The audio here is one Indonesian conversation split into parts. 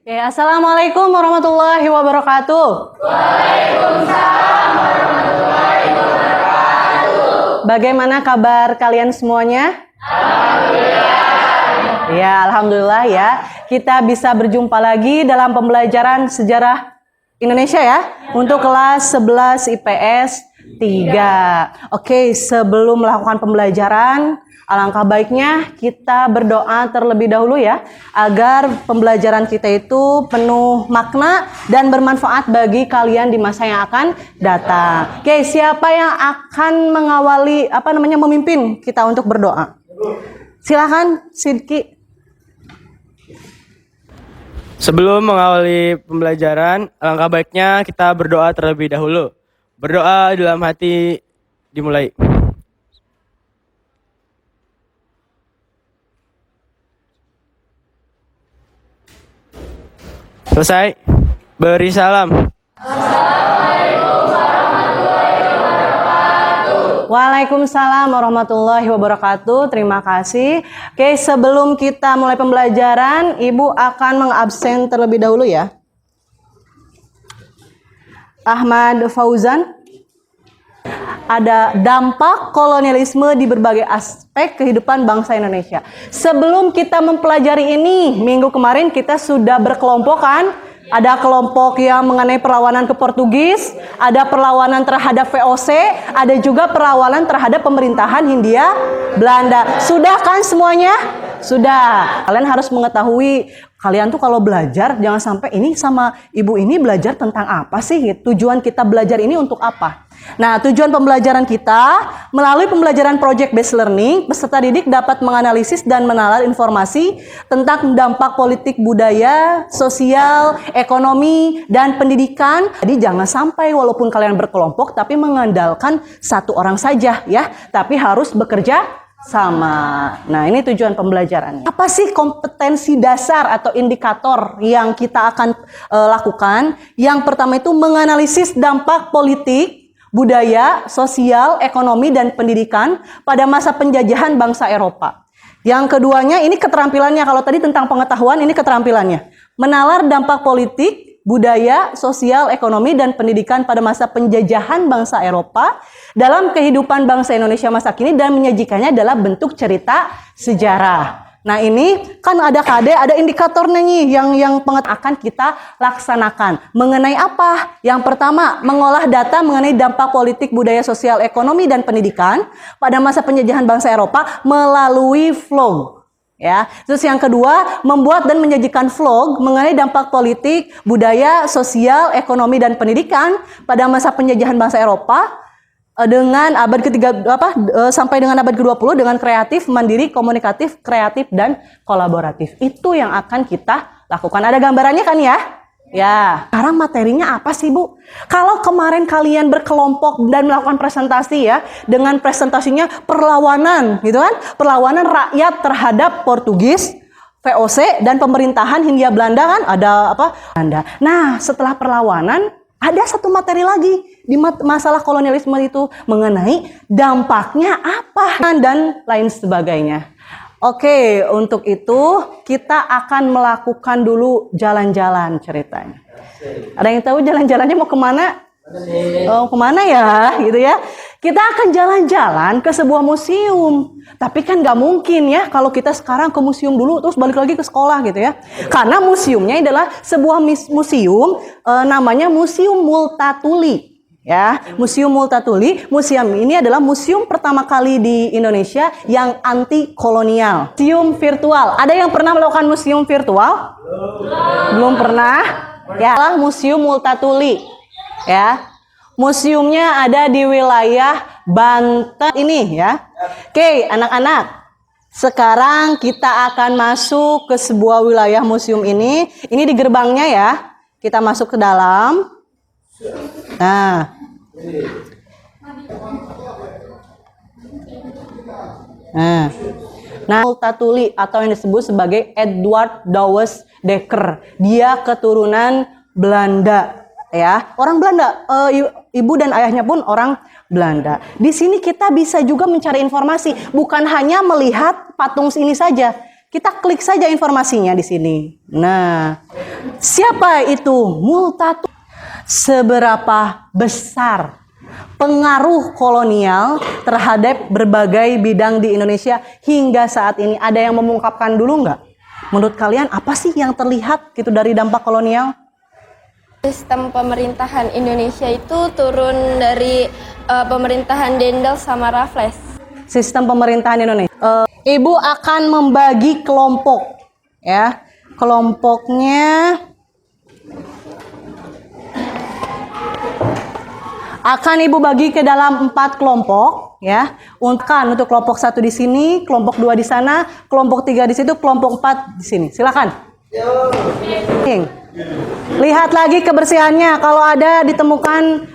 Ya, Assalamualaikum warahmatullahi wabarakatuh. Waalaikumsalam warahmatullahi wabarakatuh. Bagaimana kabar kalian semuanya? Alhamdulillah. Ya, alhamdulillah ya. Kita bisa berjumpa lagi dalam pembelajaran sejarah Indonesia ya, untuk kelas 11 IPS 3. Oke, sebelum melakukan pembelajaran, alangkah baiknya kita berdoa terlebih dahulu ya, agar pembelajaran kita itu penuh makna dan bermanfaat bagi kalian di masa yang akan datang. Oke, siapa yang akan mengawali memimpin kita untuk berdoa? Silakan Sidki. Sebelum mengawali pembelajaran, alangkah baiknya kita berdoa terlebih dahulu. Berdoa dalam hati dimulai. Selesai. Beri salam. Assalamualaikum warahmatullahi wabarakatuh. Waalaikumsalam warahmatullahi wabarakatuh. Terima kasih. Oke, sebelum kita mulai pembelajaran, Ibu akan mengabsen terlebih dahulu ya. Ahmad Fauzan. Ada dampak kolonialisme di berbagai aspek kehidupan bangsa Indonesia. Sebelum kita mempelajari ini, minggu kemarin kita sudah berkelompok kan? Ada kelompok yang mengenai perlawanan ke Portugis, ada perlawanan terhadap VOC, ada juga perlawanan terhadap pemerintahan Hindia Belanda. Sudah kan semuanya? Sudah. Kalian harus mengetahui, kalian tuh kalau belajar jangan sampai ini sama ibu ini belajar tentang apa sih? Tujuan kita belajar ini untuk apa? Nah, tujuan pembelajaran kita melalui pembelajaran project based learning, peserta didik dapat menganalisis dan menalar informasi tentang dampak politik, budaya, sosial, ekonomi, dan pendidikan. Jadi jangan sampai walaupun kalian berkelompok tapi mengandalkan satu orang saja ya, tapi harus bekerja sama. Nah, ini tujuan pembelajarannya. Apa sih kompetensi dasar atau indikator yang kita akan lakukan? Yang pertama itu menganalisis dampak politik, budaya, sosial, ekonomi, dan pendidikan pada masa penjajahan bangsa Eropa. Yang keduanya, ini keterampilannya. Kalau tadi tentang pengetahuan, ini keterampilannya. Menalar dampak politik, budaya, sosial, ekonomi, dan pendidikan pada masa penjajahan bangsa Eropa dalam kehidupan bangsa Indonesia masa kini dan menyajikannya dalam bentuk cerita sejarah. Nah, ini kan ada KD, ada indikatornya nih yang akan kita laksanakan. Mengenai apa? Yang pertama, mengolah data mengenai dampak politik, budaya, sosial, ekonomi, dan pendidikan pada masa penjajahan bangsa Eropa melalui vlog. Ya. Terus yang kedua, membuat dan menyajikan vlog mengenai dampak politik, budaya, sosial, ekonomi, dan pendidikan pada masa penjajahan bangsa Eropa dengan abad ketiga sampai dengan abad ke-20 dengan kreatif, mandiri, komunikatif, kreatif, dan kolaboratif. Itu yang akan kita lakukan. Ada gambarannya kan ya? Ya. Sekarang materinya apa sih, Bu? Kalau kemarin kalian berkelompok dan melakukan presentasi ya, dengan presentasinya perlawanan, gitu kan? Perlawanan rakyat terhadap Portugis, VOC, dan pemerintahan Hindia Belanda kan? Ada apa? Belanda. Nah, setelah perlawanan ada satu materi lagi di masalah kolonialisme itu mengenai dampaknya apa dan lain sebagainya. Oke, untuk itu kita akan melakukan dulu jalan-jalan ceritanya. Ada yang tahu jalan-jalannya mau kemana? Oh, kemana ya, gitu ya? Kita akan jalan-jalan ke sebuah museum. Tapi kan nggak mungkin ya kalau kita sekarang ke museum dulu terus balik lagi ke sekolah gitu ya. Karena museumnya adalah sebuah museum namanya Museum Multatuli. Ya, Museum Multatuli. Museum ini adalah museum pertama kali di Indonesia yang anti kolonial. Museum virtual. Ada yang pernah melakukan museum virtual? Belum pernah. Ya, Museum Multatuli. Ya. Museumnya ada di wilayah Banten ini ya. Oke, anak-anak. Sekarang kita akan masuk ke sebuah wilayah museum ini. Ini di gerbangnya ya. Kita masuk ke dalam. Nah, Multatuli atau yang disebut sebagai Edward Douwes Dekker. Dia keturunan Belanda. Ya, orang Belanda, ibu dan ayahnya pun orang Belanda. Di sini kita bisa juga mencari informasi, bukan hanya melihat patung ini saja. Kita klik saja informasinya di sini. Nah, Siapa itu Multatuli? Seberapa besar pengaruh kolonial terhadap berbagai bidang di Indonesia hingga saat ini? Ada yang mengungkapkan dulu nggak? Menurut kalian apa sih yang terlihat gitu dari dampak kolonial? Sistem pemerintahan Indonesia itu turun dari pemerintahan Dendel sama Raffles. Sistem pemerintahan Indonesia. Ibu akan membagi kelompok, ya. Kelompoknya akan Ibu bagi ke dalam 4 kelompok, ya. Untuk kelompok 1 di sini, kelompok 2 di sana, kelompok 3 di situ, kelompok 4 di sini. Silakan. Lihat lagi kebersihannya. Kalau ada ditemukan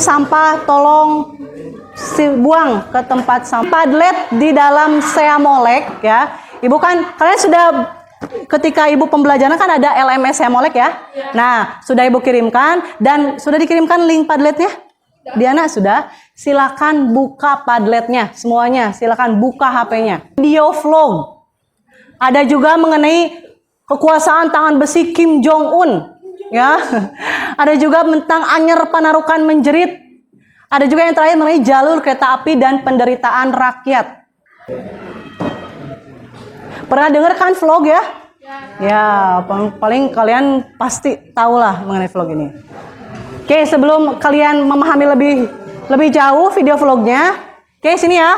sampah, tolong buang ke tempat sampah. Padlet di dalam Seamolek, ya. Ibu kan kalian sudah ketika Ibu pembelajaran kan ada LMS Seamolek, ya. Nah, sudah Ibu kirimkan dan sudah dikirimkan link Padletnya? Diana sudah. Silakan buka Padletnya semuanya. Silakan buka HP-nya. Video vlog. Ada juga mengenai kekuasaan tangan besi Kim Jong Un, ya. Ada juga tentang Anyer Panarukan menjerit. Ada juga yang terakhir mengenai jalur kereta api dan penderitaan rakyat. Pernah dengar kan vlog, ya? Ya, paling kalian pasti tahulah mengenai vlog ini. Oke, sebelum kalian memahami lebih jauh video vlognya, oke sini ya.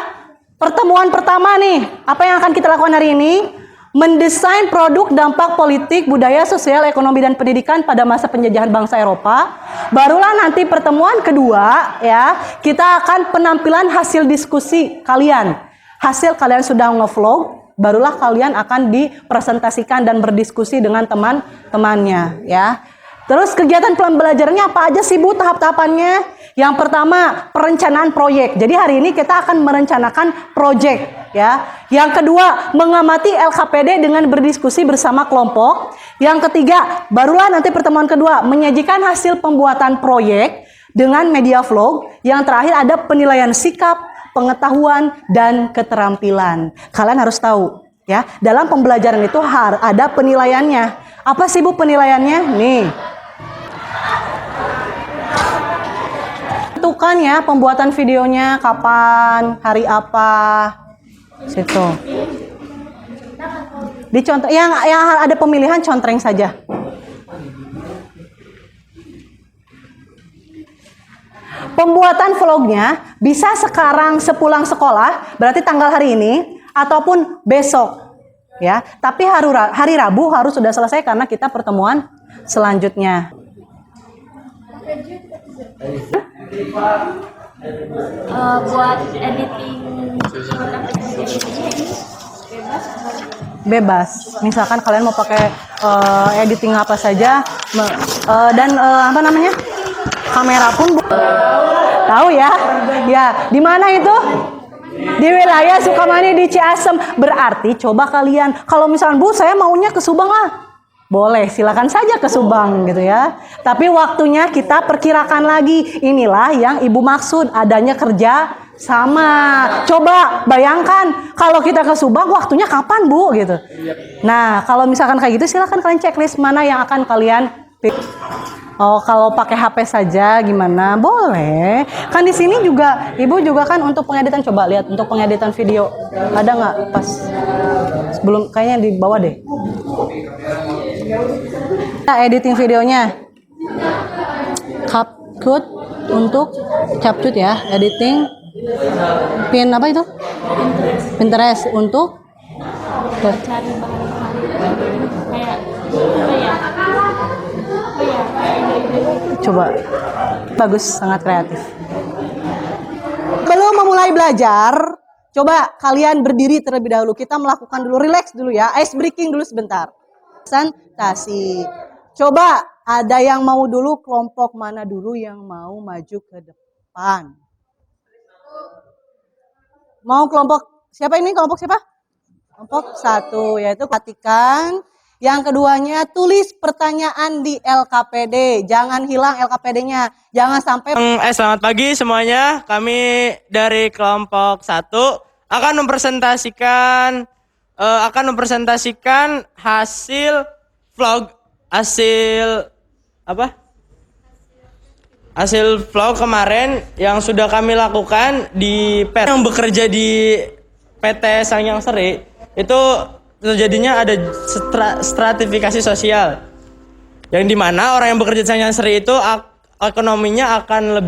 Pertemuan pertama nih, apa yang akan kita lakukan hari ini? Mendesain produk dampak politik, budaya, sosial, ekonomi, dan pendidikan pada masa penjajahan bangsa Eropa. Barulah nanti pertemuan kedua, ya, kita akan penampilan hasil diskusi kalian. Hasil kalian sudah nge-vlog, barulah kalian akan dipresentasikan dan berdiskusi dengan teman-temannya, ya. Terus kegiatan pembelajarannya apa aja sih Bu tahap-tahapannya? Yang pertama, perencanaan proyek. Jadi hari ini kita akan merencanakan proyek, ya. Yang kedua, mengamati LKPD dengan berdiskusi bersama kelompok. Yang ketiga, barulah nanti pertemuan kedua menyajikan hasil pembuatan proyek dengan media vlog. Yang terakhir ada penilaian sikap, pengetahuan, dan keterampilan. Kalian harus tahu, ya, dalam pembelajaran itu ada penilaiannya. Apa sih Bu penilaiannya? Nih. Tentukan ya pembuatan videonya kapan, hari apa. Situ. Dicontoh yang ada pemilihan contreng saja. Pembuatan vlognya bisa sekarang sepulang sekolah, berarti tanggal hari ini ataupun besok, ya. Tapi hari Rabu harus sudah selesai karena kita pertemuan selanjutnya. Buat editing bebas. Misalkan kalian mau pakai editing apa saja dan kamera pun tahu ya. Ya, di mana itu? Di wilayah Sukamani di Ciasem. Berarti coba kalian kalau misalkan Bu saya maunya ke Subang boleh, silakan saja ke Subang gitu ya. Tapi waktunya kita perkirakan lagi. Inilah yang Ibu maksud adanya kerja sama. Coba bayangkan kalau kita ke Subang waktunya kapan Bu gitu. Nah, kalau misalkan kayak gitu silakan kalian checklist mana yang akan kalian pick. Oh, kalau pakai HP saja gimana? Boleh. Kan di sini juga Ibu juga kan untuk pengeditan, coba lihat untuk pengeditan video. Ada nggak pas sebelum kayaknya di bawah deh. Nah, editing videonya. CapCut untuk CapCut ya, editing pin apa itu? Pinterest untuk cari coba bagus, sangat kreatif. Belum memulai belajar, coba kalian berdiri terlebih dahulu. Kita melakukan dulu relax dulu ya, ice breaking dulu sebentar. Presentasi. Coba ada yang mau dulu, kelompok mana dulu yang mau maju ke depan? Mau kelompok siapa ini? Kelompok siapa? Kelompok 1, yaitu perhatikan. Yang keduanya, tulis pertanyaan di LKPD. Jangan hilang LKPD-nya. Jangan sampai... Selamat pagi semuanya. Kami dari kelompok 1 akan mempresentasikan hasil vlog hasil apa? Hasil vlog kemarin yang sudah kami lakukan di PT yang bekerja di PT Sangyang Seri itu terjadinya ada stratifikasi sosial yang dimana orang yang bekerja di Sangyang Seri itu ekonominya akan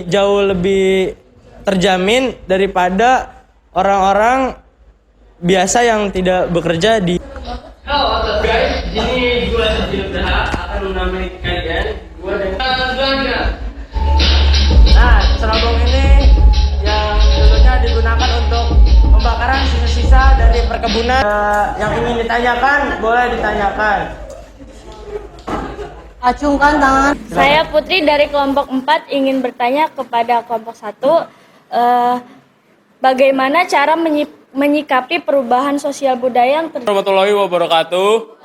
jauh lebih terjamin daripada orang-orang biasa yang tidak bekerja di. Halo guys, ini gue Sajil Braha akan menemani kalian. Gue dan nah, serobong ini yang dulunya digunakan untuk pembakaran sisa-sisa dari perkebunan. Yang ingin ditanyakan, boleh ditanyakan. Acungkan tangan. Saya Putri dari kelompok 4 ingin bertanya kepada kelompok 1, bagaimana cara menyikapi perubahan sosial budaya yang terjadi? Warahmatullahi wabarakatuh.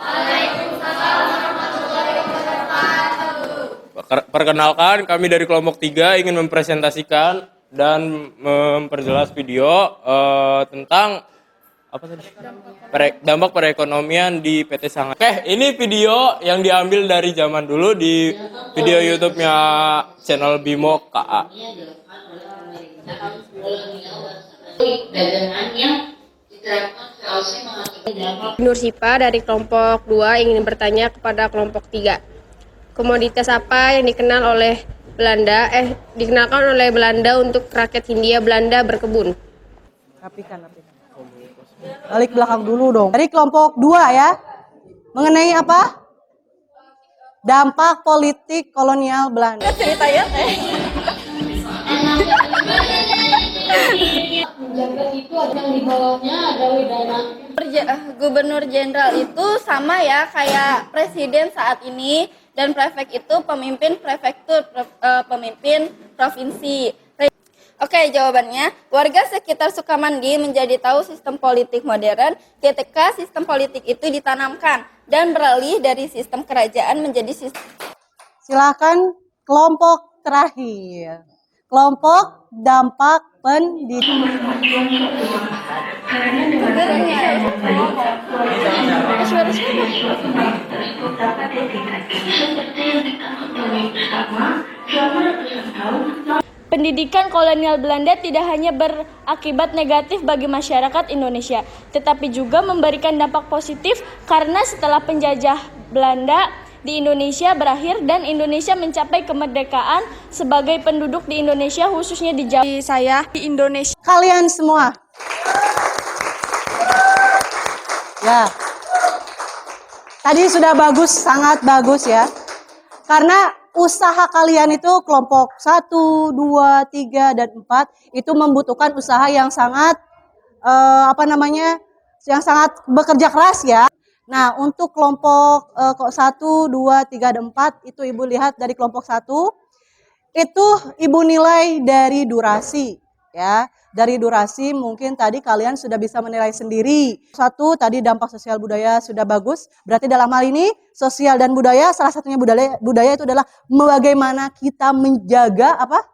Perkenalkan, kami dari kelompok 3 ingin mempresentasikan dan memperjelas video tentang apa tadi? Dampak perekonomian di PT Sangat. Oke, ini video yang diambil dari zaman dulu di video YouTube-nya channel Bimo KA. Nur Sipa dari kelompok 2 ingin bertanya kepada kelompok 3. Komoditas apa yang dikenalkan oleh Belanda untuk rakyat Hindia Belanda berkebun? Rapikan. Balik belakang dulu dong. Dari kelompok 2 ya. Mengenai apa? Dampak politik kolonial Belanda. Ceritanya Gubernur Jenderal itu sama ya kayak presiden saat ini, dan prefek itu pemimpin prefektur, pemimpin provinsi. Oke, jawabannya, warga sekitar Sukamandi menjadi tahu sistem politik modern ketika sistem politik itu ditanamkan dan beralih dari sistem kerajaan menjadi sistem. Silakan kelompok terakhir. Kelompok dampak pendidikan. Pendidikan kolonial Belanda tidak hanya berakibat negatif bagi masyarakat Indonesia, tetapi juga memberikan dampak positif karena setelah penjajah Belanda di Indonesia berakhir dan Indonesia mencapai kemerdekaan sebagai penduduk di Indonesia, khususnya di Jawa. Saya di Indonesia. Kalian semua. Ya. Tadi sudah bagus, sangat bagus ya. Karena usaha kalian itu kelompok 1, 2, 3, dan 4 itu membutuhkan usaha yang sangat yang sangat bekerja keras ya. Nah, untuk kelompok 1, 2, 3, dan 4 itu Ibu lihat dari kelompok 1 itu Ibu nilai dari durasi ya. Dari durasi mungkin tadi kalian sudah bisa menilai sendiri. 1 tadi dampak sosial budaya sudah bagus. Berarti dalam hal ini sosial dan budaya, salah satunya budaya itu adalah bagaimana kita menjaga apa?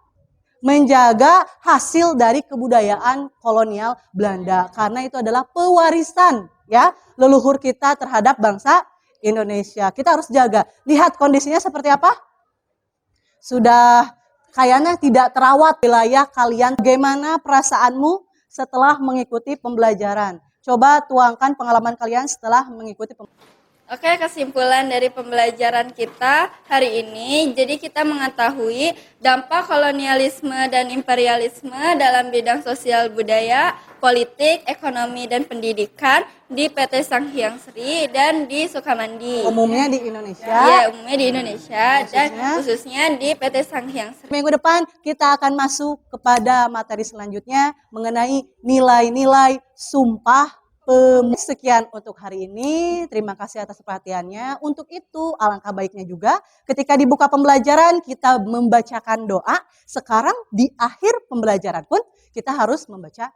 Menjaga hasil dari kebudayaan kolonial Belanda. Karena itu adalah pewarisan ya leluhur kita terhadap bangsa Indonesia. Kita harus jaga. Lihat kondisinya seperti apa? Sudah kayaknya tidak terawat wilayah kalian. Bagaimana perasaanmu setelah mengikuti pembelajaran? Coba tuangkan pengalaman kalian setelah mengikuti pembelajaran. Oke, kesimpulan dari pembelajaran kita hari ini, jadi kita mengetahui dampak kolonialisme dan imperialisme dalam bidang sosial budaya, politik, ekonomi, dan pendidikan di PT Sangyang Seri dan di Sukamandi. Umumnya di Indonesia. Iya, umumnya di Indonesia dan khususnya di PT Sangyang Seri. Minggu depan kita akan masuk kepada materi selanjutnya mengenai nilai-nilai sumpah. Sekian untuk hari ini, terima kasih atas perhatiannya. Untuk itu alangkah baiknya juga ketika dibuka pembelajaran kita membacakan doa. Sekarang di akhir pembelajaran pun kita harus membaca